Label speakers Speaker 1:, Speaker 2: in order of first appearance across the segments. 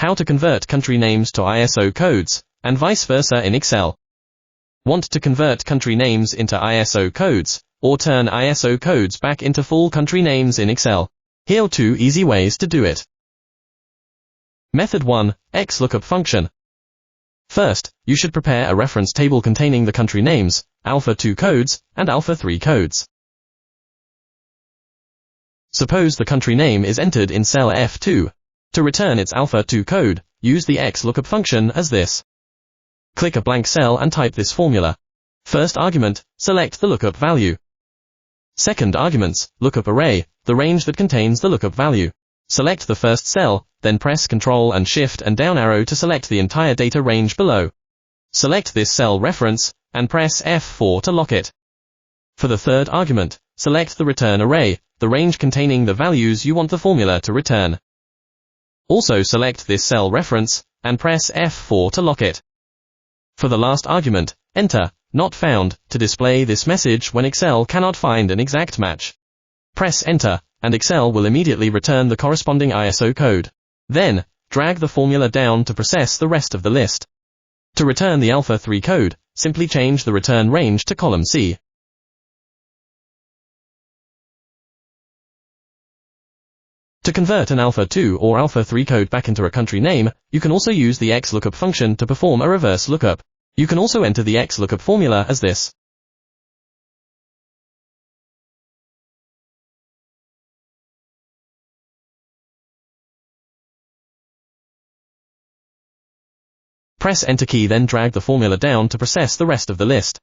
Speaker 1: How to convert country names to ISO codes, and vice versa in Excel. Want to convert country names into ISO codes, or turn ISO codes back into full country names in Excel? Here are 2 easy ways to do it. Method 1. XLOOKUP function. First, you should prepare a reference table containing the country names, alpha-2 codes, and alpha-3 codes. Suppose the country name is entered in cell F2. To return its alpha-2 code, use the XLOOKUP function as this. Click a blank cell and type this formula. First argument, select the lookup value. Second arguments, lookup array, the range that contains the lookup value. Select the first cell, then press Ctrl and Shift and down arrow to select the entire data range below. Select this cell reference, and press F4 to lock it. For the third argument, select the return array, the range containing the values you want the formula to return. Also select this cell reference, and press F4 to lock it. For the last argument, enter "not found" to display this message when Excel cannot find an exact match. Press Enter, and Excel will immediately return the corresponding ISO code. Then, drag the formula down to process the rest of the list. To return the alpha-3 code, simply change the return range to column C. To convert an alpha-2 or alpha-3 code back into a country name, you can also use the XLOOKUP function to perform a reverse lookup. You can also enter the XLOOKUP formula as this. Press Enter key, then drag the formula down to process the rest of the list.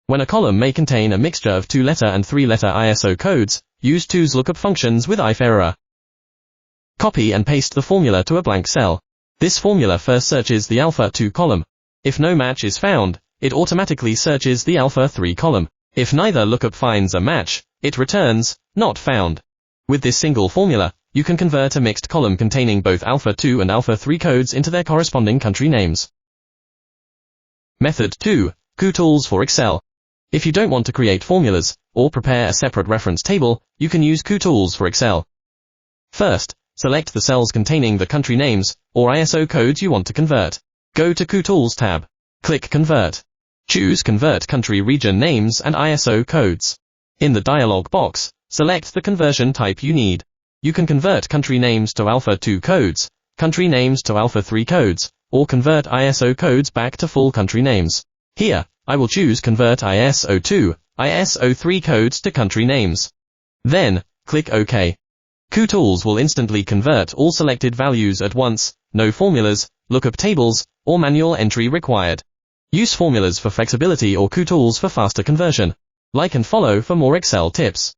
Speaker 1: When a column may contain a mixture of 2-letter and 3-letter ISO codes, use 2's lookup functions with IFERROR. Copy and paste the formula to a blank cell. This formula first searches the alpha-2 column. If no match is found, it automatically searches the alpha-3 column. If neither lookup finds a match, it returns "not found." With this single formula, you can convert a mixed column containing both alpha-2 and alpha-3 codes into their corresponding country names. Method 2. Kutools for Excel. If you don't want to create formulas, or prepare a separate reference table, you can use Kutools for Excel. First, select the cells containing the country names, or ISO codes you want to convert. Go to Kutools tab. Click Convert. Choose Convert Country Region Names and ISO Codes. In the dialog box, select the conversion type you need. You can convert country names to alpha-2 codes, country names to alpha-3 codes, or convert ISO codes back to full country names. Here, I will choose Convert ISO2, ISO3 codes to country names. Then, click OK. Kutools will instantly convert all selected values at once, no formulas, lookup tables, or manual entry required. Use formulas for flexibility or Kutools for faster conversion. Like and follow for more Excel tips.